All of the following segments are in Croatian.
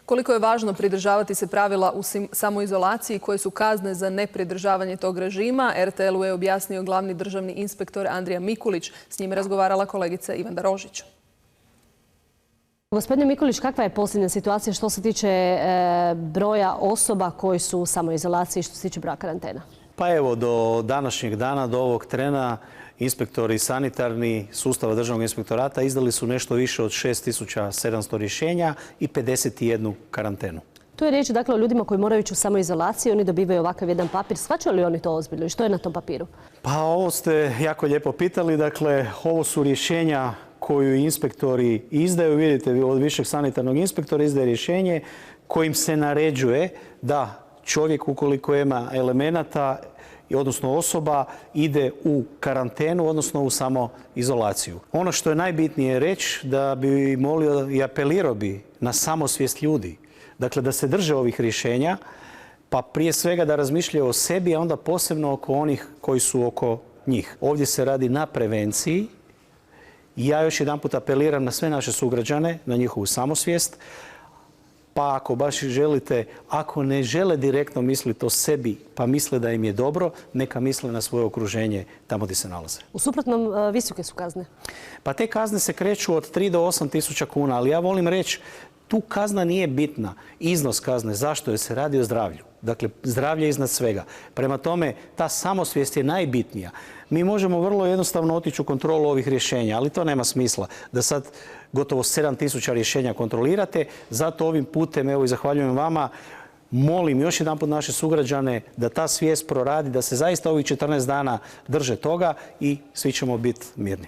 Koliko je važno pridržavati se pravila u samoizolaciji, koje su kazne za nepridržavanje tog režima, RTL-u je objasnio glavni državni inspektor Andrija Mikulić. S njim je razgovarala kolegica Ivana Rožić. Gospodine Mikulić, kakva je posljednja situacija što se tiče broja osoba koji su u samoizolaciji što se tiče broja karantena? Pa evo, do današnjeg dana, do ovog trena, inspektori sanitarni sustava Državnog inspektorata izdali su nešto više od 6700 rješenja i 51 karantenu. Tu je riječ dakle o ljudima koji moraju ići u samoizolaciju, oni dobivaju ovakav jedan papir. Shvaćaju li oni to ozbiljno i što je na tom papiru? Pa ovo ste jako lijepo pitali. Dakle, ovo su rješenja koju inspektori izdaju. Vidite, od višeg sanitarnog inspektora izdaje rješenje kojim se naređuje da čovjek ukoliko ima elemenata, odnosno osoba, ide u karantenu, odnosno u samoizolaciju. Ono što je najbitnije reći da bi molio i apelirao bi na samosvijest ljudi. Dakle, da se drže ovih rješenja, pa prije svega da razmišljaju o sebi, a onda posebno oko onih koji su oko njih. Ovdje se radi na prevenciji i ja još jedanput apeliram na sve naše sugrađane, na njihovu samosvijest. Pa ako baš želite, ako ne žele direktno misliti o sebi, pa misle da im je dobro, neka misle na svoje okruženje tamo gdje se nalaze. U suprotnom, visoke su kazne? Pa te kazne se kreću od 3 do 8 tisuća kuna, ali ja volim reći, tu kazna nije bitna. Iznos kazne, zašto? Jer se radi o zdravlju. Dakle, zdravlje je iznad svega. Prema tome, ta samosvijest je najbitnija. Mi možemo vrlo jednostavno otići u kontrolu ovih rješenja, ali to nema smisla da sad gotovo 7000 rješenja kontrolirate. Zato ovim putem, evo i zahvaljujem vama, molim još jedanput naše sugrađane da ta svijest proradi, da se zaista ovih 14 dana drže toga i svi ćemo biti mirni.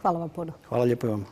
Hvala vam puno. Hvala lijepo i vama.